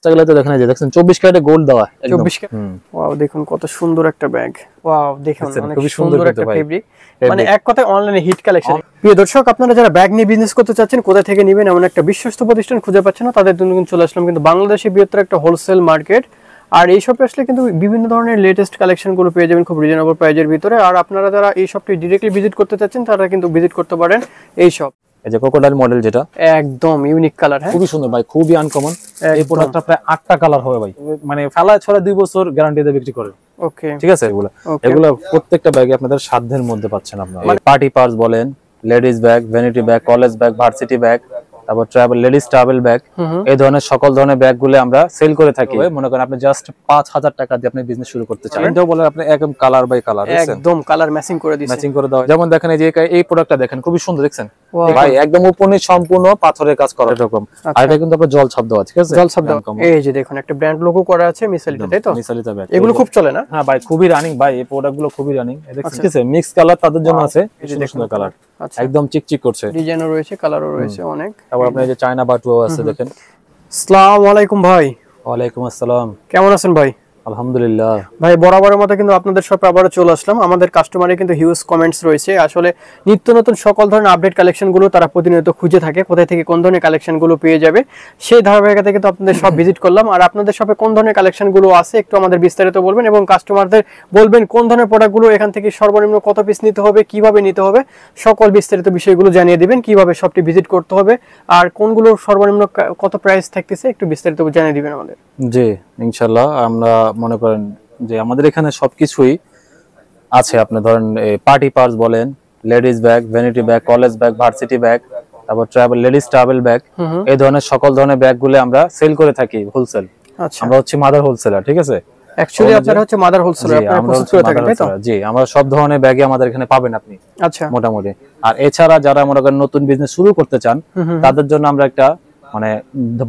টাকাতে দেখেন এই যে দেখছেন 24 ক্যারেটে গোল্ড দেওয়া একদম 24 ক্যারেট। ওয়াও দেখুন কত সুন্দর একটা ব্যাগ। ওয়াও দেখুন অনেক খুবই সুন্দর একটা ফেব্রিক, মানে এক কথায় অনলাইনে হিট কালেকশন। প্রিয় দর্শক, আপনারা যারা ব্যাগ নিয়ে বিজনেস করতে চাচ্ছেন, কোথা থেকে নেবেন এমন একটা বিশ্বস্ত প্রতিষ্ঠান খুঁজে পাচ্ছেন না, তাদের জন্য চলে আসলাম কিন্তু বাংলাদেশের বৃহত্তর একটা হোলসেল মার্কেট। আর এই শপে আসলে কিন্তু বিভিন্ন ধরনের লেটেস্ট কালেকশন গুলো পেয়ে যাবেন খুব রিজনেবল প্রাইজের ভিতরে। আর আপনারা যারা এই শপটি ডিরেক্টলি ভিজিট করতে চাচ্ছেন, তারা কিন্তু ভিজিট করতে পারেন এই শপ। এই যে ক্রোকোডাইল মডেল, যেটা একদম ইউনিক কালার, হ্যাঁ খুবই সুন্দর ভাই, খুবই আনকমন। এই প্রোডাক্টটা প্রায় 8টা কালার হবে ভাই, মানে ফেলায় ছড়া 2 বছর গ্যারান্টি দিয়ে বিক্রি করে। ওকে, ঠিক আছে। এগুলো প্রত্যেকটা ব্যাগে আপনাদের সাধ্যের মধ্যে পাচ্ছেন আপনারা। পার্টি পার্স বলেন, ladies bag, vanity bag, college bag, varsity bag, তারপর ট্রাভেল লেডিস ট্রাভেল ব্যাগ, এই ধরনের সকল ধরনের ব্যাগগুলো আমরা সেল করে থাকি। মনে করেন আপনি জাস্ট 5000 টাকা দিয়ে আপনি বিজনেস শুরু করতে চান, এটাও বলে আপনি একদম কালার বাই কালার, একদম কালার ম্যাচিং করে দিয়েছেন, ম্যাচিং করে দাও। যেমন দেখেন এই যে এই প্রোডাক্টটা দেখেন, খুবই সুন্দর, দেখছেন ভাই, একদম উপরে সম্পূর্ণ পাথরের কাজ করা এরকম। আর এটা কিন্তু আপনার জল ছাপ দেওয়া, ঠিক আছে, জল ছাপ দেওয়া। এই যে দেখুন একটা ব্র্যান্ড লোগো করা আছে মিসালিটা, তাই তো? মিসালিটা ব্যাগ এগুলো খুব চলে না? হ্যাঁ ভাই, খুবই রানিং ভাই, এই প্রোডাক্টগুলো খুবই রানিং। দেখছেন, ঠিক আছে, মিক্স কালার তাদের জন্য আছে, সুন্দর কালার, একদম চিকচিক করছে, ডিজাইনও রয়েছে, কালারও রয়েছে অনেক। তারপর আপনি এই যে চায়না বাটুও আছে দেখেন। আসসালামু আলাইকুম ভাই। ওয়ালাইকুম আসসালাম। কেমন আছেন ভাই? আলহামদুলিল্লাহ ভাই, বরাবরের মতো কিন্তু আপনাদের শপে আবারও চলে আসলাম। আমাদের কাস্টমারে কিন্তু হিউজ কমেন্টস রয়েছে, আসলে নিত্য নতুন সকল ধরনের আপডেট কালেকশনগুলো তারা প্রতিনিয়ত খুঁজে থাকে, কোথায় থেকে কোন ধরনের কালেকশনগুলো পেয়ে যাবে, সেই ধারাবাহিকতা কিন্তু আপনাদের সব ভিজিট করলাম। আর আপনাদের শপে কোন ধরনের কালেকশনগুলো আছে একটু আমাদের বিস্তারিত বলবেন, এবং কাস্টমারদের বলবেন কোন ধরনের প্রোডাক্টগুলো এখান থেকে সর্বনিম্ন কত পিস নিতে হবে, কিভাবে নিতে হবে, সকল বিস্তারিত বিষয়গুলো জানিয়ে দিবেন, কিভাবে শপটি ভিজিট করতে হবে, আর কোনগুলো সর্বনিম্ন কত প্রাইস থাকতেছে একটু বিস্তারিত জানিয়ে দিবেন আমাদের। জি ইনশাআল্লাহ। আমরা মনে করেন যে আমাদের এখানে সবকিছুই আছে। আপনি ধরেন পার্টি পার্স বলেন, ladies bag, vanity bag, college bag, varsity bag, তারপর ট্রাভেল লেডিস ট্রাভেল ব্যাগ, এই ধরনের সকল ধরনের ব্যাগগুলো আমরা সেল করে থাকি হোলসেল। আচ্ছা, আমরা হচ্ছে মাদার হোলসেলার, ঠিক আছে। অ্যাকচুয়ালি আপনারা হচ্ছে মাদার হোলসেলার, আপনারা প্রসেস করে থাকেন, তাই তো? জি, আমরা সব ধরনের ব্যাগই আমাদের এখানে পাবেন আপনি। আচ্ছা, মোটামুটি। আর এছাড়া যারা মনে করেন নতুন বিজনেস শুরু করতে চান, তাদের জন্য আমরা একটা মানে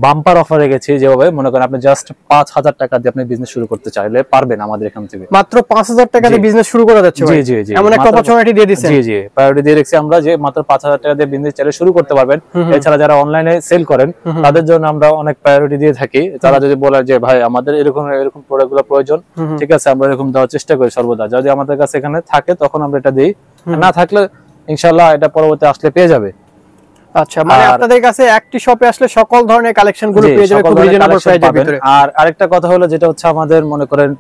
বাম্পার অফার রেখেছি, যেভাবে মনে করেন আপনি জাস্ট 5000 টাকা দিয়ে আপনি বিজনেস শুরু করতে চাইলে পারবেন আমাদের এখান থেকে। মাত্র 5000 টাকা দিয়ে বিজনেস শুরু করা যাচ্ছে ভাই? জি জি, এমন একটা অপরচুনিটি দিয়ে দিয়েছেন। জি জি, প্রায়োরিটি দিয়ে রেখেছি আমরা, যে মাত্র 5000 টাকা দিয়ে বিজনেস চাইলে শুরু করতে পারবেন। এছাড়া যারা অনলাইনে সেল করেন, তাদের জন্য আমরা অনেক প্রায়োরিটি দিয়ে থাকি। তারা যদি বলে যে ভাই আমাদের এরকম প্রোডাক্টগুলো প্রয়োজন, ঠিক আছে, আমরা এরকম দেওয়ার চেষ্টা করি সর্বদা। যদি আমাদের কাছে এখানে থাকে তখন আমরা এটা দিই, না থাকলে ইনশাআল্লাহ এটা পরবর্তী আসলে পেয়ে যাবে। আচ্ছা, মানে আপনাদের কাছে একটি শপে আসলে সকল ধরনের কালেকশন গুলো পেয়ে যাবে খুব রিজনেবল প্রাইসের ভিতরে। আর আরেকটা কথা হলো, যেটা হচ্ছে আমাদের মনে করেন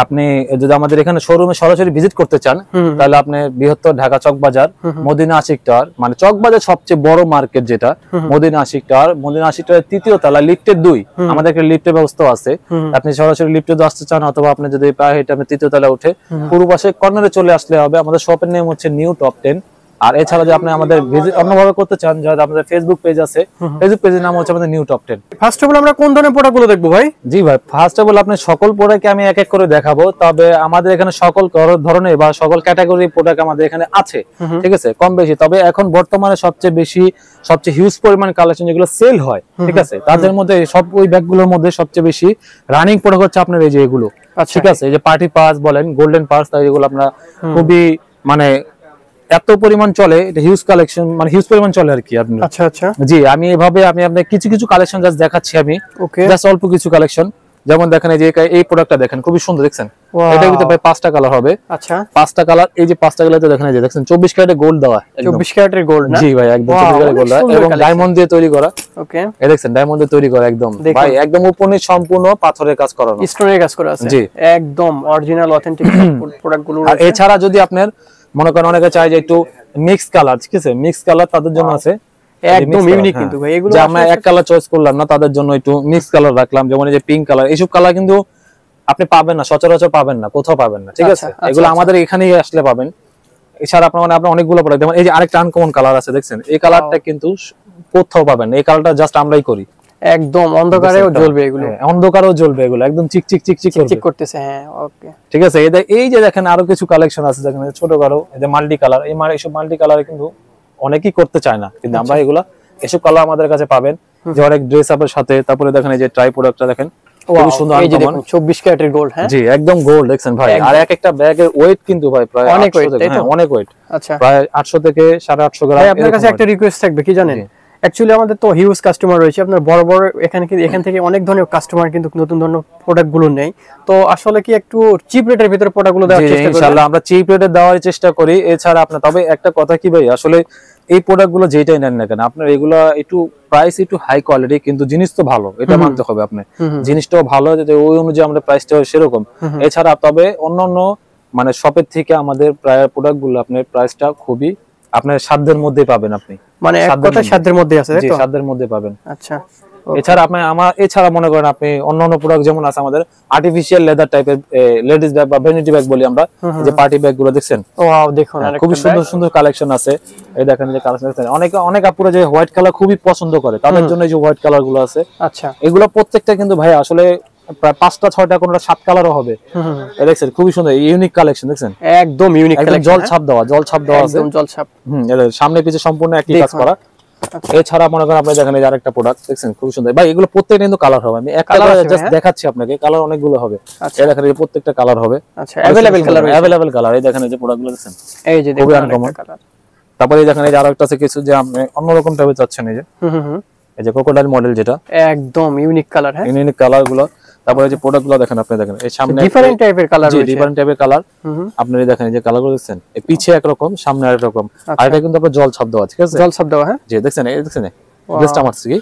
আপনি যদি আমাদের এখানে শোরুমে সরাসরি ভিজিট করতে চান, তাহলে আপনি বৃহত্তর ঢাকা চকবাজার, মদিনা আশিক টাওয়ার, মানে চকবাজার সবচেয়ে বড় মার্কেট যেটা মদিনা আশিক টাওয়ার, মদিনা আশিক টাওয়ারের 3য় তলা লিফটের 2, আমাদের একটা লিফটের ব্যবস্থা আছে। আপনি সরাসরি লিফটে আসতে চান, অথবা আপনি যদি পায়ে হেঁটে আপনি 3য় তলা উঠে পূর্ব পাশে কর্নারে চলে আসলে হবে। আমাদের শপের নেম হচ্ছে নিউ টপ 10। আর এছাড়া যদি আপনি আমাদের ভিজিট অন্যভাবে করতে চান, যারা আমাদের ফেসবুক পেজ আছে, ফেসবুক পেজের নাম হচ্ছে আমাদের new top 10। First of all আমরা কোন ধরনের প্রোডাক্টগুলো দেখবো ভাই? জি ভাই, ফার্স্ট অফ অল আপনি সকল প্রোডাক্ট আমি এক এক করে দেখাবো, তবে আমাদের এখানে সকল ধরনের বা সকল ক্যাটাগরির প্রোডাক্ট আমাদের এখানে আছে, ঠিক আছে, কম বেশি। তবে এখন বর্তমানে সবচেয়ে হিউজ পরিমাণ কালেকশন যেগুলো সেল হয়, ঠিক আছে, তাদের মধ্যে সব ওই ব্যাগগুলোর মধ্যে সবচেয়ে বেশি রানিং প্রোডাক্ট হচ্ছে আপনার এই যে এগুলো, ঠিক আছে। এই যে পার্টি পার্স বলেন, গোল্ডেন পার্স, তাই এগুলো আপনারা খুবই মানে এত পরিমাণ চলে, এটা হিউজ কালেকশন, মানে হিউজ পরিমাণ চলে আর কি। আপনি আচ্ছা আচ্ছা, জি, আমি এভাবে আমি আপনাকে কিছু কালেকশন জাস্ট দেখাচ্ছি, আমি জাস্ট অল্প কিছু কালেকশন। যেমন দেখেন এই যে এই প্রোডাক্টটা দেখেন, খুবই সুন্দর, দেখছেন, এটার ভিতরে প্রায় 5টা কালার হবে। আচ্ছা, 5টা কালার, এই যে 5টা কালারতে দেখেন, এই যে দেখছেন 24 ক্যারেটে গোল্ড দেওয়া, 24 ক্যারেটের গোল্ড না? জি ভাই, একদম 24 ক্যারেটের গোল্ড এবং ডায়মন্ড দিয়ে তৈরি করা। ওকে, এই দেখছেন ডায়মন্ড দিয়ে তৈরি করা, একদম ভাই, একদম উপরে সম্পূর্ণ পাথরের কাজ করা, স্টোনের কাজ করা আছে, জি, একদম অরিজিনাল অথেন্টিক প্রোডাক্টগুলো। আর এছাড়া যদি আপনার মনে করেন অনেকে চায় যে একটু মিক্স কালার, ঠিক আছে, মিক্স কালার তাদের জন্য আছে, একদম ইউনিক কিন্তু ভাই। এগুলো আমরা এক কালার চয়েস করলাম না, তাদের জন্য একটু মিক্স কালার রাখলাম। যেমন এই যে পিঙ্ক কালার, এইসব কালার কিন্তু আপনি পাবেন না, সচরাচর পাবেন না, কোথাও পাবেন না, ঠিক আছে, এগুলো আমাদের এখানেই আসলে পাবেন। এছাড়া আপনার অনেকগুলো প্রোডাক্ট, যেমন এই যে আরেকটা আনকমন কালার আছে, দেখছেন, এই কালারটা কিন্তু কোথাও পাবেন না, এই কালারটা জাস্ট আমরাই করি, একদম অন্ধকারেও জ্বলবে এগুলো, অন্ধকারেও জ্বলবে এগুলো, একদম চিকচিক করতেছে। হ্যাঁ, ওকে, ঠিক আছে। এই যে দেখেন আরো কিছু কালেকশন আছে, দেখেন ছোট কালো, এই যে মাল্টি কালার, এইসব মাল্টি কালারে কিন্তু অনেকেই করতে চায় না, কিন্তু আমরা এগুলা এসব কালার আমাদের কাছে পাবেন, যে অনেক ড্রেস আপের সাথে। তারপরে দেখেন এই যে ট্রাই প্রোডাক্টটা দেখেন, খুব সুন্দর, এই যে দেখুন 24 ক্যারেটের গোল্ড, হ্যাঁ জি, একদম গোল্ড, দেখছেন ভাই। আর এক একটা ব্যাগের ওয়েট কিন্তু ভাই প্রায় অনেক ওয়েট, তাই তো? অনেক ওয়েট, আচ্ছা, প্রায় 800 থেকে 850 গ্রাম। ভাই আপনার কাছে একটা রিকোয়েস্ট থাকবে, কি জানেন, অ্যাকচুয়ালি আমাদের তো হিউজ কাস্টমার রয়েছে, আপনার বড় বড় এখান থেকে অনেক ধরনের কাস্টমার কিন্তু নতুন ধরনের প্রোডাক্ট গুলো নেয়। তো আসলে কি একটু চিপ রেটের ভিতরে প্রোডাক্ট গুলো দেওয়ার চেষ্টা করি? ইনশাআল্লাহ আমরা চিপ রেটে দেওয়ার চেষ্টা করি। এছাড়া আপনার তবে একটা কথা কি ভাই, আসলে এই প্রোডাক্ট গুলো যেটাই নেন না কেন আপনার এগুলা একটু প্রাইস একটু হাই কোয়ালিটি, কিন্তু জিনিস তো ভালো, এটা মানতে হবে আপনার। জিনিসটাও ভালো, যাতে ওই অনুযায়ী আমরা প্রাইসটা সেরকম। এছাড়া তবে অন্যান্য মানে শপের থেকে আমাদের প্রায় প্রোডাক্ট গুলো আপনার প্রাইসটা খুবই আপনার সাধ্যের মধ্যে পাবেন। আপনি মানে এক কথায় সাধ্যের মধ্যে আছে, জি সাধ্যের মধ্যে পাবেন। আচ্ছা, এছাড়া আপনি এছাড়া মনে করেন আপনি অন্যান্য প্রোডাক্ট যেমন আছে আমাদের আর্টিফিশিয়াল লেদার টাইপের লেডিস ব্যাগ বা ভ্যানিটি ব্যাগ বলি আমরা, যে পার্টি ব্যাগ গুলো দেখছেন, ওয়াও দেখুন খুব সুন্দর সুন্দর কালেকশন আছে। এই দেখেন যে কালেকশন আছে, অনেক আপুরা যে হোয়াইট কালার খুবই পছন্দ করে, তাদের জন্য এই যে হোয়াইট কালার গুলো আছে। আচ্ছা, এগুলো প্রত্যেকটা কিন্তু ভাই আসলে প্রায় 5টা 6টা কোনটা 7 কালারও হবে। দেখছেন খুবই সুন্দর ইউনিক কালেকশন, দেখছেন একদম ইউনিক কালেকশন, জল ছাপ দেওয়া আছে, একদম জল ছাপ। এর সামনে পিছে সম্পূর্ণ একই কাজ করা। এছাড়া মনে করেন আপনি দেখেন এই যে আরেকটা প্রোডাক্ট দেখছেন খুব সুন্দর ভাই, এগুলো প্রত্যেকটা কিন্তু কালার হবে। আমি একটা জাস্ট দেখাচ্ছি আপনাকে, কালার অনেকগুলো হবে। এই দেখেন এই প্রত্যেকটা কালার হবে। আচ্ছা, अवेलेबल কালার। এই দেখেন এই যে প্রোডাক্টগুলো দেখছেন, এই যে দেখুন আরেকটা কালার। তারপরে এই দেখেন এই যে আরেকটা আছে কিছু যে আপনি অন্যরকম টাইপের চাচ্ছেন, এই যে এই যে ক্রোকোডাইল মডেল, যেটা একদম ইউনিক কালার। হ্যাঁ, ইউনিক কালারগুলো। তারপরে এই যে প্রোডাক্টগুলো দেখেন, আপনি দেখেন এই সামনে ডিফারেন্ট টাইপের কালার রয়েছে, ডিফারেন্ট টাইপের কালার। আপনি দেখেন এই যে কালারগুলো দেখছেন, এই পিছে এক রকম, সামনে আরেক রকম। আর এটা কিন্তু আপনার জল ছাপ দেওয়া আছে, ঠিক আছে, জল ছাপ দেওয়া। হ্যাঁ, জি দেখছেন এই দেখছেন জাস্ট আমার কি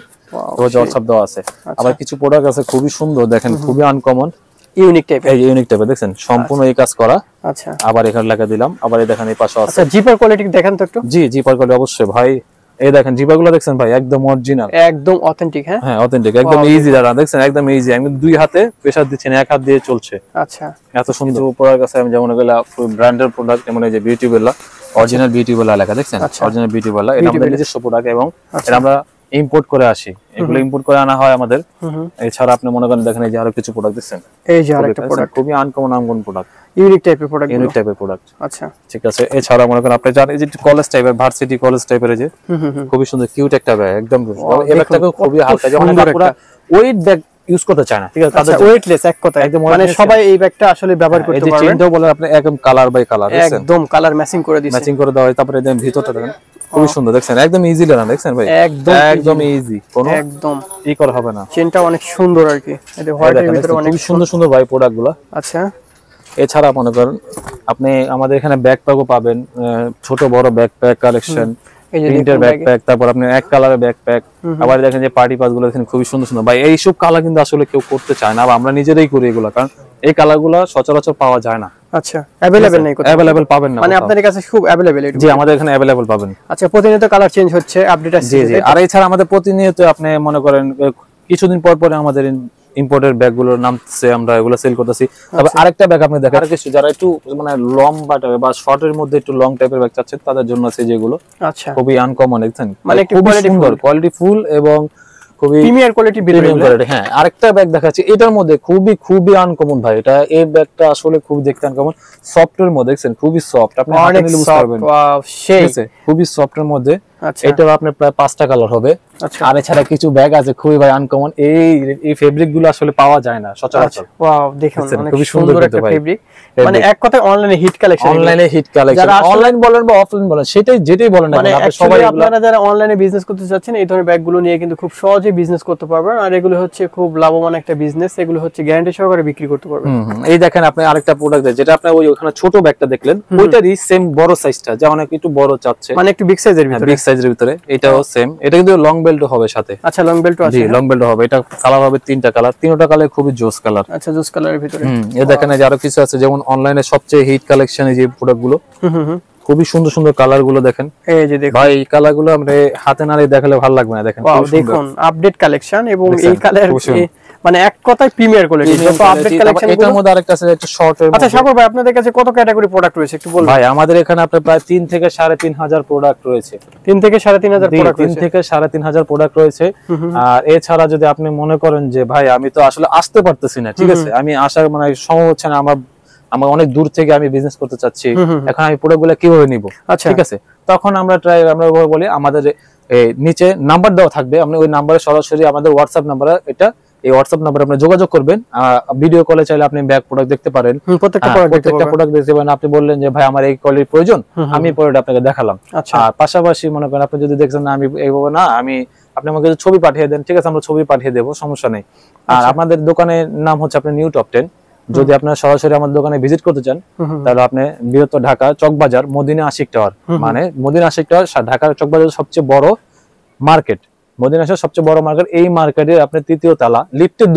তো জল ছাপ দেওয়া আছে। আবার কিছু প্রোডাক্ট আছে খুবই সুন্দর, দেখেন খুবই আনকমন ইউনিক টাইপের, এই ইউনিক টাইপের দেখছেন সম্পূর্ণ এই কাজ করা। আচ্ছা, আবার এখানে লেখা দিলাম, আবার এই দেখেন এই পাশে আছে। আচ্ছা, জিপার কোয়ালিটি দেখেন তো একটু। জি জিপার কোয়ালিটি অবশ্যই ভাই, এই দেখেন জিপারগুলো দেখছেন ভাই একদম অরিজিনাল, একদম অথেন্টিক। হ্যাঁ হ্যাঁ অথেন্টিক, একদম ইজি দাঁড়া, দেখছেন একদম ইজি, আমি দুই হাতে প্রেসার দিচ্ছি না, এক হাত দিয়ে চলছে। আচ্ছা, এত সুন্দর প্রোডাক্ট আছে। আমি যেমন এগুলা ব্র্যান্ডের প্রোডাক্ট, যেমন এই যে বিউটি বেলা, অরিজিনাল বিউটি বেলা লেখা দেখছেন, অরিজিনাল বিউটি বেলা, এটা আমাদের নিজস্ব প্রোডাক্ট এবং এটা আমরা ইম্পোর্ট করে আসি, এগুলো ইম্পোর্ট করে আনা হয় আমাদের। এছাড়া আপনি মনে করেন দেখেন এই যে আরো কিছু প্রোডাক্ট দেখছেন, এই যে আরেকটা প্রোডাক্ট খুবই আনকমন প্রোডাক্ট, ইউনিক টাইপের প্রোডাক্ট, ইউনিক টাইপের প্রোডাক্ট। আচ্ছা, ঠিক আছে। এছাড়া মনে করেন আপনি জানেন এই যে কলেজ টাইপের, ভার্সিটি কলেজ টাইপের, এই যে খুবই সুন্দর কিউট একটা ব্যাগ, একদম এই ব্যাগটাকে খুবই হালকা, যেমন পুরো ওয়েট ব্যাগ ইউজ করতে চায় না, ঠিক আছে, তাদের ওয়েটলেস এক কথা, একদম মানে সবাই এই ব্যাগটা আসলে ব্যবহার করতে পারবে। এই যে চেইনটাও বলে আপনি একদম কালার বাই কালার, একদম কালার ম্যাচিং করে দিয়েছে, ম্যাচিং করে দেওয়া হয়। তারপরে দেখেন ভিতরটা দেখেন খুবই সুন্দর, দেখছেন একদম ইজি লানা, দেখছেন ভাই একদম ইজি, কোনো একদম ই করা হবে না। চেইনটা অনেক সুন্দর আর কি, এটা হোয়াইটের ভিতরে অনেক সুন্দর ভাই প্রোডাক্টগুলো। আচ্ছা, এছাড়া মনে করেন আপনি আমাদের এখানে ব্যাকপ্যাকও পাবেন, ছোট বড় ব্যাকপ্যাক কালেকশন, প্রিন্টের ব্যাকপ্যাক, তারপর আপনি এক কালারের ব্যাকপ্যাক। আবার দেখেন যে পার্টি পাসগুলো দেখেন খুবই সুন্দর সুন্দর ভাই, এইসব কালার কিন্তু আসলে কেউ করতে চায় না, আমরা নিজেরাই করি এগুলো, কারণ এই কালারগুলো সচরাচর পাওয়া যায় না। আচ্ছা, अवेलेबल নাই, কোথাও अवेलेबल পাবেন না, মানে আপনাদের কাছে খুব अवेलेबल এটা? জি আমাদের এখানে अवेलेबल পাবেন। আচ্ছা, প্রতিনিয়ত কালার চেঞ্জ হচ্ছে, আপডেট আসছে। জি জি, আর এছাড়া আমাদের প্রতিনিয়ত আপনি মনে করেন কিছুদিন পর পরে আমাদের ইম্পোর্টের ব্যাগগুলোর নামছে, আমরা এগুলো সেল করতেছি। তবে আরেকটা ব্যাগ আপনি দেখেন, আর কিছু যারা একটু মানে লম্বা টাইপের বা শর্টের মধ্যে একটু লং টাইপের ব্যাগ চাচ্ছেন, তাদের জন্য আছে যেগুলো আচ্ছা খুবই আনকমন, দেখছেন মানে একটু কোয়ালিটি ফুল এবং খুবই প্রিমিয়ার কোয়ালিটি প্রিমিয়াম কোয়ালিটি। হ্যাঁ, আরেকটা ব্যাগ দেখাচ্ছি, এটার মধ্যে খুবই আনকমন ভাই, এটা এই ব্যাগটা আসলে খুব দেখতে আনকমন, সফটের মধ্যে, দেখছেন খুবই সফট, আপনি হাতে নিলে বুঝতে পারবেন, ওয়াও সেই খুবই সফটের মধ্যে। আচ্ছা, এটাও আপনার প্রায় 5টা কালার হবে। আর এছাড়া কিছু ব্যাগ আছে খুবই ভাই আনকমন, এই ফেব্রিক গুলো আসলে পাওয়া যায় না সচরাচর। ওয়াও দেখুন অনেক খুবই সুন্দর একটা ফেব্রিক, মানে এক কথায় অনলাইনে হিট কালেকশন, অনলাইনে হিট কালেকশন, অনলাইন বলেন বা অফলাইন বলেন, যেটাই বলেন না, আপনি সবাই আপনারা যারা অনলাইনে বিজনেস করতে চাচ্ছেন এই ধরনের ব্যাগগুলো নিয়ে কিন্তু খুব সহজেই বিজনেস করতে পারবেন, আর এগুলো হচ্ছে খুব লাভবান একটা বিজনেস, এগুলো হচ্ছে গ্যারান্টি সহকারে বিক্রি করতে পারবেন। এই দেখেন আপনি আরেকটা প্রোডাক্ট যেটা আপনি ওখানে ছোট ব্যাগটা দেখলেন, ওইটারই সেম বড় সাইজটা, যে অনেক একটু বড় চাচ্ছে, মানে একটু বিগ সাইজের ভিতরে, বিগ সাইজের ভিতরে, এটাও সেম, এটা কিন্তু লং বেল্ট হবে সাথে। আচ্ছা, লং বেল্ট আছে, জি লং বেল্ট হবে, এটা কালার হবে 3টা কালার, 3টা কালার খুবই জোস কালার। আচ্ছা, জোস কালারের ভিতরে। এই দেখেন এই যে আরো কিছু আছে, যেমন অনলাইনে সবচেয়ে হিট কালেকশন এই যে প্রোডাক্টগুলো, খুবই সুন্দর কালার গুলো দেখেন, এই যে দেখুন ভাই এই কালার গুলো আমরা হাতে না দেখালে ভালো লাগবে না, দেখেন দেখুন আপডেট কালেকশন, এবং এই কালার মানে এক কথায় প্রিমিয়ার কোয়ালিটি, যত আপডেট কালেকশন। এটার মধ্যে আরেকটা আছে একটু শর্টের মধ্যে। আচ্ছা সাগর ভাই, আপনাদের কাছে কত ক্যাটাগরি প্রোডাক্ট রয়েছে একটু বলুন? ভাই আমাদের এখানে আপনার প্রায় 3 থেকে 3,500 প্রোডাক্ট রয়েছে, 3 থেকে 3,500 প্রোডাক্ট রয়েছে, 3 থেকে 3,500 প্রোডাক্ট রয়েছে। আর এছাড়া যদি আপনি মনে করেন যে ভাই আমি তো আসলে আসতে পারতেছি না, ঠিক আছে, আমি আসার মানে সম্ভব হচ্ছে না, আমার অনেক দূর থেকে আমি বিজনেস করতে চাচ্ছি, এখন আমি প্রোডাক্টগুলো কিভাবে নিব, ঠিক আছে, তখন আমরা বলি আমাদের নিচে নাম্বার দেওয়া থাকবে, আপনি ওই নাম্বারে সরাসরি আমাদের হোয়াটসঅ্যাপ নাম্বারে এটা এই হোয়াটসঅ্যাপ নাম্বারে আপনি যোগাযোগ করবেন। ভিডিও কলে চাইলে আপনি ব্যাগ প্রোডাক্ট দেখতে পারেন, প্রত্যেকটা প্রোডাক্ট দেখতে পারেন। আপনি বললেন যে ভাই আমার এই কোয়ালিটির প্রয়োজন, আমি প্রোডাক্ট আপনাকে দেখালাম। আর পাশাপাশি মনে করেন আপনি যদি দেখছেন না আমি এইভাবে না, আপনি আমাকে ছবি পাঠিয়ে দেন, ঠিক আছে আমরা ছবি পাঠিয়ে দেবো, সমস্যা নেই। আর আপনাদের দোকানের নাম হচ্ছে আপনার নিউ টপ 10। যদি আপনারা সরাসরি আমাদের দোকানে ভিজিট করতে চান তাহলে আপনি বৃহত্তর ঢাকা চকবাজার মদিনা আশিক টাওয়ার, মানে মদিনা আশিক টাওয়ার ঢাকার চকবাজার সবচেয়ে বড় মার্কেট, মদিনা আশিক সবচেয়ে বড় মার্কেট। এই মার্কেটের আপনি তৃতীয় তলা লিফটের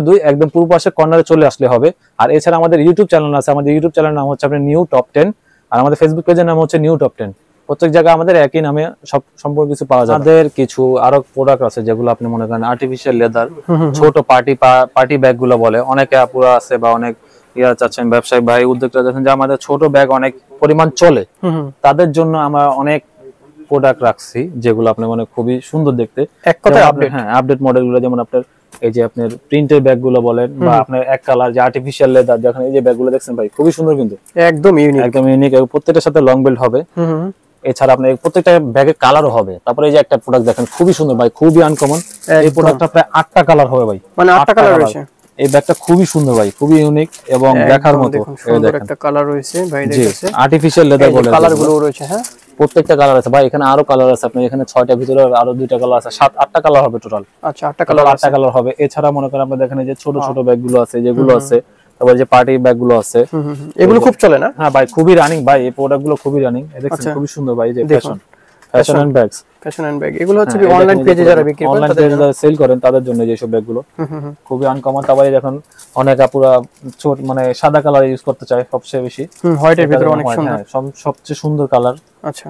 2 একদম পূর্ব পাশে কর্নারে চলে আসলে হবে। আর এছাড়া আমাদের ইউটিউব চ্যানেল আছে, আমাদের ইউটিউব চ্যানেলের নাম হচ্ছে আপনার নিউ টপ 10, আর আমাদের ফেসবুক পেজের নাম হচ্ছে নিউ টপ 10। প্রত্যেক জায়গায় আমাদের একই নামে সব সম্পর্কে কিছু পাওয়া যায়। আমাদের কিছু আরো প্রোডাক্ট আছে যেগুলো আপনি মনে করেন আর্টিফিশিয়াল লেদার, ছোট পার্টি ব্যাগ গুলো বলে, অনেকে আপুরা আছে বা অনেক চাচ্ছেন ব্যবসায়ী ভাই উদ্যোক্তা যাচ্ছেন যে আমাদের ছোট ব্যাগ অনেক পরিমাণ চলে, তাদের জন্য আমরা অনেক প্রোডাক্ট রাখছি যেগুলো আপনি মানে খুবই সুন্দর দেখতে, এক কথায় আপডেট। হ্যাঁ, আপডেট মডেল গুলো, যেমন আপনার এই যে আপনার প্রিন্টের ব্যাগ গুলো বলেন বা আপনার এক কালার যে আর্টিফিশিয়াল লেদার, দেখেন এই যে ব্যাগ গুলো দেখছেন ভাই খুবই সুন্দর, কিন্তু একদম ইউনিক। প্রত্যেকটার সাথে লং বেল্ট হবে। এছাড়া আপনার প্রত্যেকটা ব্যাগের কালারও হবে। তারপরে এই যে একটা প্রোডাক্ট দেখেন খুবই সুন্দর ভাই, খুবই আনকমন। এই প্রোডাক্টটা প্রায় 8টা কালার হবে ভাই, মানে 8টা কালার রয়েছে। এই ব্যাগটা খুবই সুন্দর ভাই, খুবই ইউনিক এবং দেখার মতো। সুন্দর একটা কালার রয়েছে ভাই, দেখেছেন আর্টিফিশিয়াল লেদার বলে কালারগুলো রয়েছে। হ্যাঁ, প্রত্যেকটা কালার আছে ভাই, এখানে আরো কালার আছে। আপনি এখানে 6টার ভিতরে আরো 2টা কালার আছে, 7-8টা কালার হবে টোটাল। আচ্ছা, 8টা কালার হবে। এছাড়া মনে করেন আপনি দেখেন এই যে ছোট ছোট ব্যাগগুলো আছে যেগুলো আছে, তারপরে যে পার্টি ব্যাগগুলো আছে, এগুলো খুব চলে না? হ্যাঁ ভাই, খুবই রানিং ভাই, এই প্রোডাক্টগুলো খুবই রানিং। দেখেন খুবই সুন্দর ভাই, এই যে fashion and bags, fashion and bag, এগুলো হচ্ছে অনলাইন পেজে যারা বিক্রি করেন, তাদের জন্য সেল করেন, তাদের জন্য যে সব ব্যাগগুলো খুবই আনকমন। তারপরে দেখুন অনেক আপুরা ছোট মানে সাদা কালার ইউজ করতে চায় সবচেয়ে বেশি, হোয়াইটের ভিতরে অনেক সুন্দর, সবচেয়ে সুন্দর কালার। আচ্ছা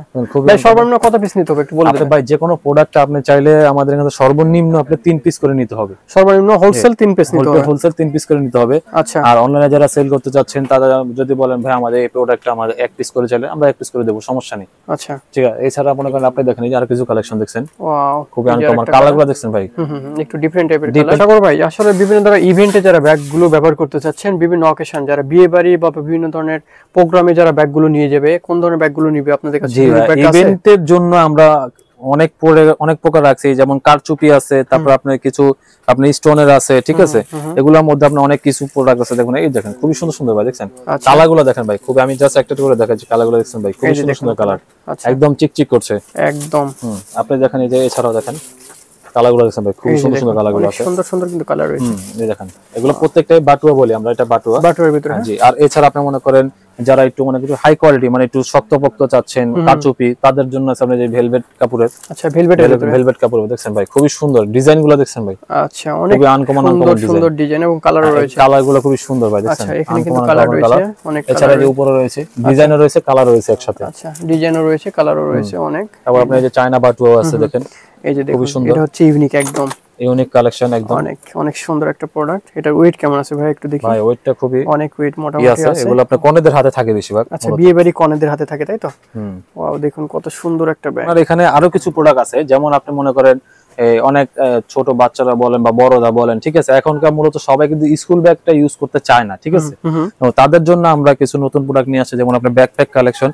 ভাই, সর্বনিম্ন কত পিস নিতে হবে একটু বলে দেন ভাই। যে কোনো প্রোডাক্ট আপনি চাইলে আমাদের এখানে সর্বনিম্ন আপনি 3 পিস করে নিতে হবে, সর্বনিম্ন হোলসেল 3 পিস নিতে হবে, হোলসেল 3 পিস করে নিতে হবে। আচ্ছা, আর অনলাইনে যারা সেল করতে চাচ্ছেন তারা যদি বলেন ভাই আমাদের এই প্রোডাক্টটা আমাদের 1 পিস করে চাইলে আমরা 1 পিস করে দেব, সমস্যা নেই। আচ্ছা, ঠিক আছে। এছাড়া মনে করেন আপনি দেখেন এই যে আর কিছু কালেকশন দেখছেন, ওয়াও খুবই আনকমন কালারগুলো দেখছেন ভাই, একটু ডিফারেন্ট টাইপের কালার। সাগর ভাই, আসলে বিভিন্ন ধরনের ইভেন্টে যারা ব্যাগগুলো ব্যবহার করতে চাচ্ছেন, বিভিন্ন অকেশন, যারা বিয়ে বাড়ি বা বিভিন্ন ধরনের প্রোগ্রামে যারা ব্যাগগুলো নিয়ে যাবে, কোন ধরনের ব্যাগগুলো নিবে আপনাদের কাছে? ইভেন্টের জন্য আমরা অনেক প্রকার রাখছি, যেমন কারচুপি আছে, তারপর আপনার কিছু আপনি স্টোনের আছে, ঠিক আছে। এগুলোর মধ্যে আপনার অনেক কিছু প্রোডাক্ট আছে। দেখুন এই দেখেন খুবই সুন্দর সুন্দর ভাই, দেখছেন কালারগুলো দেখেন ভাই, খুবই আমি জাস্ট একটা করে দেখাচ্ছি কালারগুলো দেখছেন ভাই, খুবই সুন্দর সুন্দর কালার, একদম চিকচিক করছে একদম। আপনি দেখেন এই যে এছাড়াও দেখেন কালারগুলো দেখছেন ভাই, খুব সুন্দর সুন্দর কালারগুলো আছে, সুন্দর সুন্দর কিন্তু কালার রয়েছে। এই দেখেন এগুলো প্রত্যেকটাই বাটুয়া বলি আমরা, এটা বাটুয়ার ভিতরে। জি, আর এছাড়া আপনি মনে করেন যারা একটু মানে কিছু হাই কোয়ালিটি মানে একটু শক্তপোক্ত চাচ্ছেন কারচুপি, তাদের জন্য আছে আপনি যে ভেলভেট কাপড়ের। আচ্ছা, ভেলভেট কাপড় দেখছেন ভাই, খুবই সুন্দর ডিজাইনগুলো দেখছেন ভাই। আচ্ছা, অনেক আনকমন সুন্দর ডিজাইন এবং কালারও রয়েছে, কালারগুলো খুবই সুন্দর ভাই, দেখছেন। আচ্ছা, এখানে কিন্তু কালার রয়েছে অনেক, এছাড়া যে উপরে রয়েছে ডিজাইনও রয়েছে, কালার রয়েছে একসাথে। আচ্ছা, ডিজাইনও রয়েছে, কালারও রয়েছে অনেক। তারপর আপনি এই যে চায়না বাটুয়া আছে দেখেন, এই যে দেখুন এটা হচ্ছে ইউনিক, একদম ইউনিক কালেকশন, একদম অনেক অনেক সুন্দর একটা প্রোডাক্ট। এটা ওয়েট কেমন আছে ভাই একটু দেখি? ভাই ওয়েটটা খুবই অনেক ওয়েট মোটামুটি আছে। এগুলো আপনার কনেদের হাতে থাকে বেশিরভাগ। আচ্ছা, বিয়ে বাড়ি কনেদের হাতে থাকে, তাই তো? ওয়াও, দেখুন কত সুন্দর একটা ব্যাগ। আর এখানে আরো কিছু প্রোডাক্ট আছে, যেমন আপনি মনে করেন অনেক ছোট বাচ্চারা বলেন বা বড়রা বলেন, ঠিক আছে, এখনকার মূলত সবাই কিন্তু স্কুল ব্যাগটা ইউজ করতে চায় না, ঠিক আছে। তাদের জন্য আমরা কিছু নতুন প্রোডাক্ট নিয়ে আসছি, যেমন আপনার ব্যাকপ্যাক কালেকশন,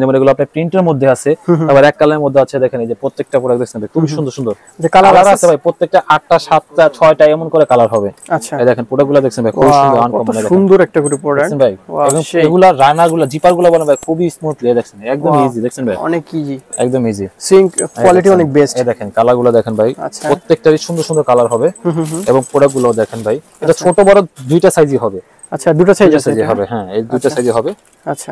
যেমন এগুলো আপনার প্রিন্টের মধ্যে আছে, আবার এক কালারের মধ্যে আছে। দেখেন এই যে প্রত্যেকটা প্রোডাক্ট দেখছেন খুব সুন্দর সুন্দর যে কালার আছে ভাই, প্রত্যেকটা 8টা 7টা 6টা এমন করে কালার হবে। আচ্ছা, এই দেখেন প্রোডাক্টগুলো দেখছেন ভাই, খুব সুন্দর আনকমন, সুন্দর একটা করে প্রোডাক্ট ভাই। এবং এগুলা রানারগুলো জিপারগুলো বলেন ভাই, খুবই স্মুথলি, দেখছেন একদম ইজি, দেখছেন ভাই অনেক ইজি, একদম ইজি, সিঙ্ক কোয়ালিটি অনেক বেস্ট। এই দেখেন কালারগুলো দেখেন ভাই, প্রত্যেকটারই সুন্দর সুন্দর কালার হবে। এবং প্রোডাক্টগুলো দেখেন ভাই, এটা ছোট বড় দুইটা সাইজই হবে। আচ্ছা, দুটো সাইজ হবে, হ্যাঁ এই দুটো সাইজই হবে। আচ্ছা,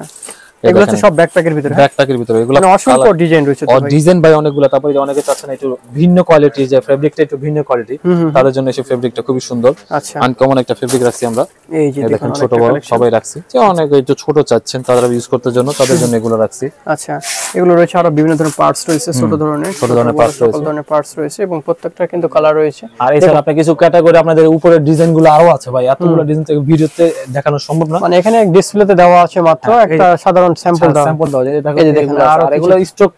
এগুলো হচ্ছে সব ব্যাকপ্যাকের ভিতরে, ব্যাকপ্যাকের ভিতরে এগুলো অসংখ্য ডিজাইন রয়েছে, ডিজাইন ভাই অনেকগুলো। তারপরে যে অনেকে চাচ্ছেন একটু ভিন্ন কোয়ালিটি, যে ফেব্রিকটা একটু ভিন্ন কোয়ালিটি, তাদের জন্য এই ফেব্রিকটা খুবই সুন্দর। আচ্ছা, আনকমন একটা ফেব্রিক রাখছি আমরা, এই যে দেখেন ছোট বড় সবাই রাখছি, যে অনেকে একটু ছোট চাচ্ছেন তারা ইউজ করতে জন্য, তাদের জন্য এগুলো রাখছি। আচ্ছা, এগুলো রয়েছে আরো বিভিন্ন ধরনের পার্টস রয়েছে, ছোট ধরনের পার্টস রয়েছে এবং প্রত্যেকটা কিন্তু কালার রয়েছে। আর এছাড়া আপনি কিছু ক্যাটাগরি আপনাদের উপরের ডিজাইনগুলো আরো আছে ভাই, এতগুলো ডিজাইন থেকে ভিডিওতে দেখানো সম্ভব না, মানে এখানে এক ডিসপ্লেতে দেওয়া আছে মাত্র একটা সাধারণ স্যাম্পল দেওয়া যায়। এই দেখেন আর এগুলো স্টক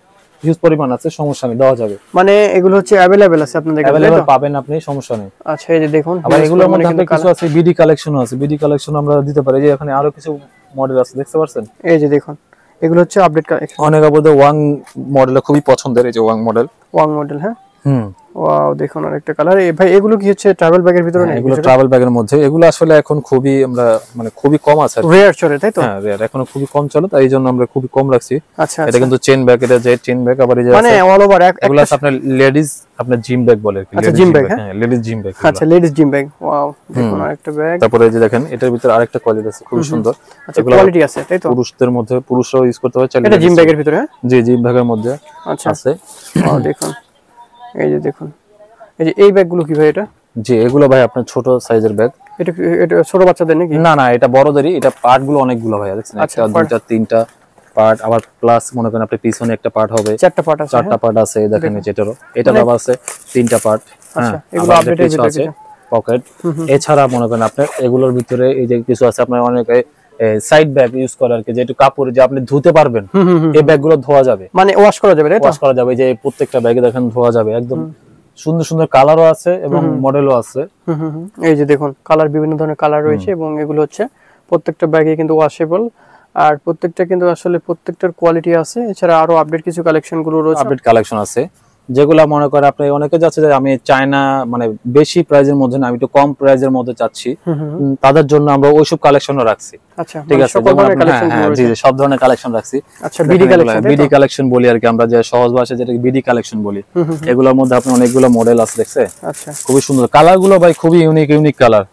হিউজ পরিমাণ আছে, সমস্যা নেই, দেওয়া যাবে, মানে এগুলো হচ্ছে अवेलेबल আছে আপনাদের কাছে, अवेलेबल পাবেন আপনি, সমস্যা নেই। আচ্ছা, এই যে দেখুন আবার এগুলোর মধ্যে কিন্তু কিছু আছে বিডি কালেকশনও আছে, বিডি কালেকশন আমরা দিতে পারি, যে এখানে আরো কিছু মডেল আছে দেখতে পাচ্ছেন। এই যে দেখুন এগুলো হচ্ছে আপডেট কালেকশন, অনেক আপনাদের ওয়াং মডেল খুবই পছন্দের, এই যে ওয়াং মডেল, হ্যাঁ ওয়াও দেখুন আরেকটা কালার। ভাই এগুলো কি হচ্ছে ট্রাভেল ব্যাগের ভিতরে না? এগুলো ট্রাভেল ব্যাগের মধ্যে, এগুলো আসলে এখন খুবই আমরা মানে খুবই কম আছে, রেয়ার চলে তাই তো? হ্যাঁ রেয়ার এখনো খুবই কম চলে, তাই জন্য আমরা খুবই কম রাখছি। আচ্ছা এটা কিন্তু চেইন ব্যাগ, এটা যে চেইন ব্যাগ আবার এই যে মানে অল ওভার এগুলো আছে আপনার লেডিস আপনার জিম ব্যাগ বলে আর কি। আচ্ছা জিম ব্যাগ, হ্যাঁ লেডিস জিম ব্যাগ। আচ্ছা লেডিস জিম ব্যাগ। ওয়াও দেখুন আরেকটা ব্যাগ। তারপরে এই যে দেখেন এটার ভিতরে আরেকটা কোয়ালিটি আছে খুবই সুন্দর। আচ্ছা কোয়ালিটি আছে তাই তো? পুরুষদের মধ্যে পুরুষরাও ইউজ করতে পারে, এটা জিম ব্যাগের ভিতরে? হ্যাঁ জি জিম ব্যাগের মধ্যে আচ্ছা আছে। ওয়াও দেখুন এই যে দেখুন এই যে এই ব্যাগগুলো কি ভাই এটা? জি এগুলো ভাই আপনার ছোট সাইজের ব্যাগ। এটা ছোট বাচ্চাদের নাকি? না না এটা বড়দেরই, এটা পার্ট গুলো অনেকগুলো ভাই দেখছেন, একটা দুইটা তিনটা পার্ট, আবার প্লাস মনে করেন আপনি পিছনে একটা পার্ট হবে, চারটা পার্ট আছে। চারটা পার্ট আছে দেখেন এটারও, এটার আবার আছে তিনটা পার্ট। আচ্ছা এগুলো আপডেটের ভিতরে আছে পকেট। এছাড়া মনে করেন আপনার এগুলোর ভিতরে এই যে কিছু আছে আপনার অনেকে সাইড ব্যাগ ইউজ করে আর কি, যে একটু কাপড় যে আপনি ধুতে পারবেন, এই ব্যাগগুলো ধোয়া যাবে, মানে ওয়াশ করা যাবে তাই তো? ওয়াশ করা যাবে, যে প্রত্যেকটা ব্যাগে দেখেন ধোয়া যাবে একদম। সুন্দর সুন্দর কালারও আছে এবং মডেলও আছে। এই যে দেখুন কালার, বিভিন্ন ধরনের কালার রয়েছে এবং এগুলো হচ্ছে প্রত্যেকটা ব্যাগে কিন্তু ওয়াশেবল, আর প্রত্যেকটা কিন্তু আসলে প্রত্যেকটার কোয়ালিটি আছে। এছাড়া আরো আপডেট কিছু কালেকশন গুলো রয়েছে, আপডেট কালেকশন আছে যেগুলা মনে করে আপনি অনেকে যাচ্ছে যে আমি চায়না মানে বেশি প্রাইজের মধ্যে না, আমি একটু কম প্রাইজের মধ্যে চাচ্ছি, তাদের জন্য আমরা ওইসব কালেকশনও রাখছি। আচ্ছা ঠিক আছে, জি সব ধরনের কালেকশন রাখছি। আচ্ছা বিডি কালেকশন বলি আর কি আমরা, যে সহজ ভাষায় যেটা বিডি কালেকশন বলি। এগুলোর মধ্যে আপনি অনেকগুলো মডেল আছে দেখছে। আচ্ছা খুবই সুন্দর কালার গুলো ভাই, খুবই ইউনিক কালার।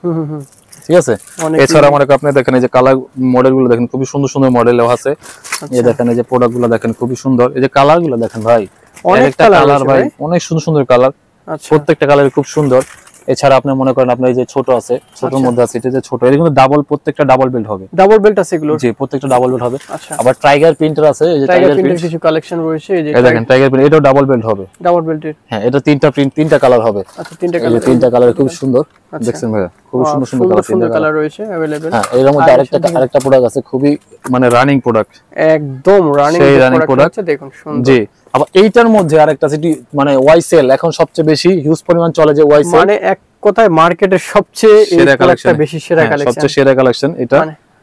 ঠিক আছে, এছাড়া মনে করেন আপনি দেখেন এই যে কালার মডেল গুলো দেখেন খুবই সুন্দর সুন্দর মডেলও আছে। এই দেখেন এই যে প্রোডাক্ট গুলো দেখেন খুবই সুন্দর, এই যে কালার গুলো দেখেন ভাই, অনেকটা কালার ভাই, অনেক সুন্দর সুন্দর কালার, প্রত্যেকটা কালার খুব সুন্দর। এছাড়া আপনি মনে করেন আপনার এই যে ছোট আছে, ছোটর মধ্যে আছে এটা যে ছোট, এটা কিন্তু ডাবল, প্রত্যেকটা ডাবল বেল্ট হবে। ডাবল বেল্ট আছে এগুলো? জি প্রত্যেকটা ডাবল বেল্ট হবে। আবার টাইগার প্রিন্টার আছে, এই যে টাইগার প্রিন্টের কিছু কালেকশন রয়েছে, এই যে দেখেন টাইগার প্রিন্ট, এটাও ডাবল বেল্ট হবে। ডাবল বেল্টের, হ্যাঁ এটা তিনটা প্রিন্ট, তিনটা কালার হবে। আচ্ছা তিনটা কালার, তিনটা কালার খুব সুন্দর দেখছেন ভাই, খুব সুন্দর সুন্দর কালার রয়েছে अवेलेबल। হ্যাঁ এর মধ্যে আরেকটা প্রোডাক্ট আছে খুবই মানে রানিং প্রোডাক্ট, একদম রানিং প্রোডাক্ট দেখুন সুন্দর। জি আবার এইটার মধ্যে আরেকটা যেটি মানে ওয়াইসেল এখন সবচেয়ে বেশি হিউজ পরিমাণ চলে, যে ওয়াইসেল মানে এক কথায় মার্কেটের সবচেয়ে সেরা কালেকশন, বেশি সেরা কালেকশন, সবচেয়ে সেরা কালেকশন এটা।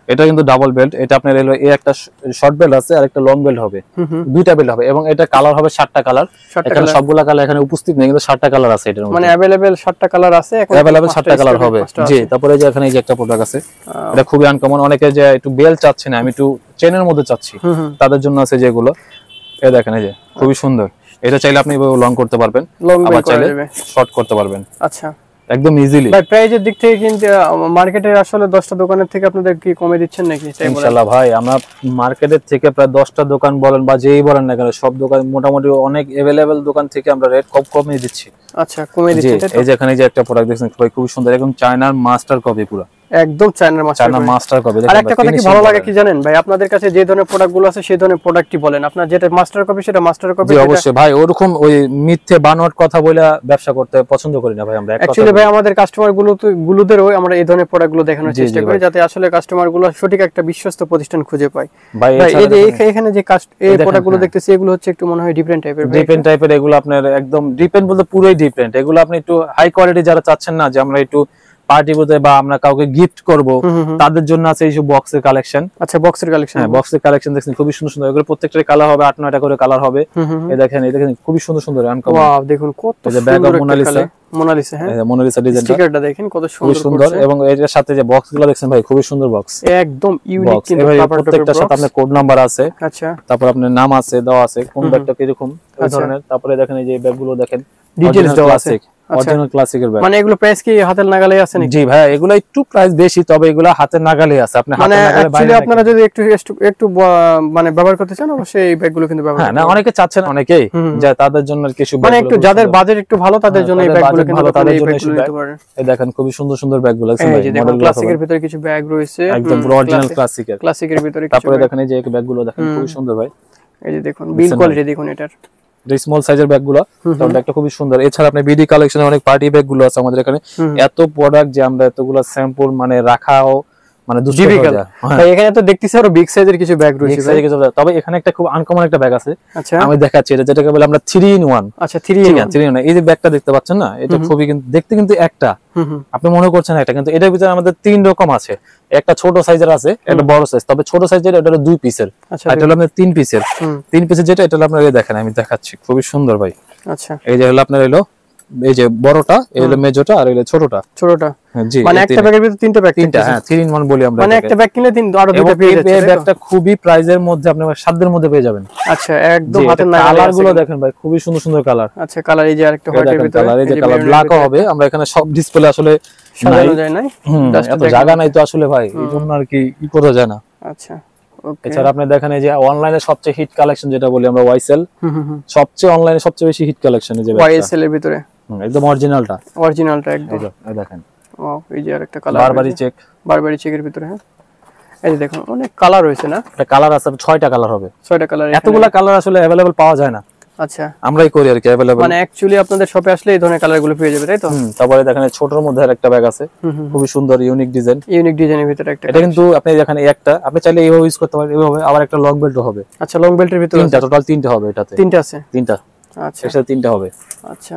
এটা কিন্তু ডাবল বেল্ট, এটা আপনার হলো এই একটা শর্ট বেল্ট আছে আর একটা লং বেল্ট হবে, দুইটা বেল্ট হবে এবং এটা কালার হবে 7টা কালার। এখানে সবগুলা কালার এখানে উপস্থিত নেই, কিন্তু 7টা কালার আছে এটার মধ্যে, মানে अवेलेबल 7টা কালার আছে, এখন अवेलेबल 7টা কালার হবে। জি তারপরে যে এখানে এই যে একটা প্রোডাক্ট আছে, এটা খুবই আনকমন, অনেকে যে একটু বেল্ট চাচ্ছে না, আমি একটু চেনের মধ্যে চাচ্ছি, তাদের জন্য আছে যেগুলো। এই দেখেন এই যে খুবই সুন্দর, এটা চাইলে আপনি লং করতে পারবেন, আবার চাইলে শর্ট করতে পারবেন। আচ্ছা একদম ইজিলি। ভাই প্রাইজের দিক থেকে কিন্তু মার্কেটের আসলে 10টা দোকানের থেকে আপনাদের কি কমে দিচ্ছেন নাকি? ইনশাআল্লাহ ভাই, আমরা মার্কেটের থেকে প্রায় 10টা দোকান বলেন বা যেই বলেন না কেন, সব দোকান মোটামুটি অনেক अवेलेबल দোকান থেকে আমরা রেট কমিয়ে দিচ্ছি। আচ্ছা কমিয়ে দিচ্ছেন। এই যে এখানে যে একটা প্রোডাক্ট দেখছেন খুবই সুন্দর, একদম চায়নার মাস্টার কপি, পুরো একদম চায়নার মাস্টার কপি। আর একটা কথা কি ভালো লাগে কি জানেন ভাই, আপনাদের কাছে যে ধরনের প্রোডাক্টগুলো আছে সেই ধরনের প্রোডাক্টই বলেন, আপনার যেটা মাস্টার কপি সেটা মাস্টার কপি। জি অবশ্যই ভাই, ওরকম ওই মিথ্যে বানোয়াট কথা বলে ব্যবসা করতে পছন্দ করি না ভাই আমরা। অ্যাকচুয়ালি ভাই আমাদের কাস্টমারগুলোদেরও আমরা এই ধরনের প্রোডাক্টগুলো দেখানোর চেষ্টা করি, যাতে আসলে কাস্টমারগুলো সঠিক একটা বিশ্বস্ত প্রতিষ্ঠান খুঁজে পায়। ভাই এই যে এখানে যে এই প্রোডাক্টগুলো দেখতেছি, এগুলো হচ্ছে একটু মনে হয় ডিফারেন্ট টাইপের। এগুলো আপনার একদম ডিপেন্ড বলতে পুরোই ডিফারেন্ট। এগুলো আপনি একটু হাই কোয়ালিটি যারা চাচ্ছেন না, যে আমরা একটু পার্টি করতে বা আমরা কাউকে গিফট করব, তাদের জন্য আছে এই সব বক্সের কালেকশন। আচ্ছা বক্সের কালেকশন, হ্যাঁ বক্সের কালেকশন দেখছেন খুবই সুন্দর সুন্দর, এগুলো প্রত্যেকটার কালার হবে 8-9টা করে কালার হবে। এই দেখেন খুবই সুন্দর সুন্দর আনকমন। ওয়াও দেখুন কত সুন্দর ব্যাগ অফ মোনালিসা, হ্যাঁ মোনালিসা ডিজাইনটা, স্টিকারটা দেখেন কত সুন্দর। এবং এর সাথে যে বক্সগুলো দেখছেন ভাই খুবই সুন্দর বক্স, একদম ইউনিক, কিন্তু প্রত্যেকটার সাথে আপনার কোড নাম্বার আছে। আচ্ছা তারপর আপনার নাম আছে, দেওয়া আছে কোন ব্যাগটা কি রকম এই ধরনের। তারপরে দেখেন এই যে ব্যাগগুলো দেখেন ডিটেইলস দেওয়া আছে, অরিজিনাল ক্লাসিকের ব্যাগ। মানে এগুলো প্রাইস কি হাতের নাগালে আছে নাকি? জি ভাই এগুলো একটু প্রাইস বেশি, তবে এগুলো হাতের নাগালে আছে। আপনি হাতের নাগালে বাইরে আপনারা যদি একটু মানে ব্যবহার করতে চান অবশ্যই এই ব্যাগগুলো কিন্তু ব্যবহার করতে। হ্যাঁ না অনেকে চাচ্ছেন, অনেকেই যে তাদের জন্য কিছু মানে একটু যাদের বাজেট একটু ভালো তাদের জন্য এই ব্যাগগুলো কিন্তু তাদের জন্য নিতে পারেন। এই দেখেন খুবই সুন্দর সুন্দর ব্যাগগুলো আছে ভাই, মডেল ক্লাসিকের ভিতরে কিছু ব্যাগ রয়েছে, একদম অরিজিনাল ক্লাসিকের ভিতরে। তারপরে দেখেন এই যে ব্যাগগুলো দেখেন খুবই সুন্দর ভাই, এই যে দেখুন বিল কোয়ালিটি দেখুন এটার, স্মল সাইজের ব্যাগগুলো, ব্যাগটা খুবই সুন্দর। এছাড়া আপনি বিডি কালেকশনে অনেক পার্টি ব্যাগগুলো আছে আমাদের এখানে, এত প্রোডাক্ট যে আমরা এতগুলো স্যাম্পল মানে রাখাও মানে ডিফিকাল্ট। তাই এখানে তো দেখতেছি আরো বিগ সাইজের কিছু ব্যাগ রয়েছে, তবে এখানে একটা খুব আনকমন একটা ব্যাগ আছে। আচ্ছা আমি দেখাচ্ছি, এটা যেটাকে বলে আমরা 3-in-1। আচ্ছা 3-in-1, এই যে ব্যাগটা দেখতে পাচ্ছেন না, এটা খুবই কিন্তু দেখতে কিন্তু একটা, আপনি মনে করছেন একটা, কিন্তু এটার ভিতরে আমাদের 3 রকম আছে। একটা ছোট সাইজের আছে, একটা বড় সাইজ। তবে ছোট সাইজের এটা হলো 2 পিসের, এটা হলো আপনার 3 পিসের। 3 পিসের যেটা, এটা হলো আপনারা দেখেন, আমি দেখাচ্ছি খুবই সুন্দর ভাই। আচ্ছা এই যে হলো আপনার হলো এই যে বড়টা, এই হলো মেজোটা, আর এই হলো ছোটটা। ছোটটা জি, মানে একটা ব্যাগের ভিতরে তিনটা ব্যাগ, তিনটা, হ্যাঁ 3 in 1 বলি আমরা। মানে একটা ব্যাগ কিনলে আরো দুটো পেয়ে যাচ্ছে। এই ব্যাগটা খুবই প্রাইজের মধ্যে, আপনি সাধ্যের মধ্যে পেয়ে যাবেন। আচ্ছা, একদম হাতের নাগালে। কালার গুলো দেখেন ভাই, খুবই সুন্দর সুন্দর কালার। আচ্ছা, কালার এই যে আরেকটা হোয়াইটের ভিতরে, কালার এই যে কালার ব্ল্যাকও হবে। আমরা এখানে সব ডিসপ্লে আসলে সাজানো যায় না, এত জায়গা নাই তো আসলে ভাই, এইজন্য আর কি করা যায় না। আচ্ছা, ওকে। এছাড়া আপনি দেখেন এই যে অনলাইনে সবচেয়ে হিট কালেকশন যেটা বলি আমরা ওয়াইসেল, সবচেয়ে অনলাইনে সবচেয়ে বেশি হিট কালেকশন এই যে ওয়াইসেল এর ভিতরে একদম অরিজিনালটা একদম। এই দেখেন, ও এই যে আরেকটা কালার, বারবারি চেকের ভিতরে। হ্যাঁ, এই যে দেখুন অনেক কালার রয়েছে না? এটা কালার আছে 6টা কালার হবে। 6টা কালার। এতগুলা কালার আসলে अवेलेबल পাওয়া যায় না। আচ্ছা, আমরাই করি আর কি अवेलेबल। মানে অ্যাকচুয়ালি আপনাদের শপে আসলে এই ধরনের কালারগুলো পেয়ে যাবে, তাই তো? তারপরে দেখেন ছোটর মধ্যে আরেকটা ব্যাগ আছে, খুবই সুন্দর ইউনিক ডিজাইন। ইউনিক ডিজাইনের ভিতরে একটা। এটা কিন্তু আপনি দেখেন একটা আপনি চাইলে এইভাবে ইউজ করতে পারেন, এইভাবে আবার একটা লং বেল্টও হবে। আচ্ছা, লং বেল্টের ভিতরে তিনটা, টোটাল 3টা হবে এটাতে। 3টা আছে? 3টা, আচ্ছা, এর সাথে 3টা হবে। আচ্ছা।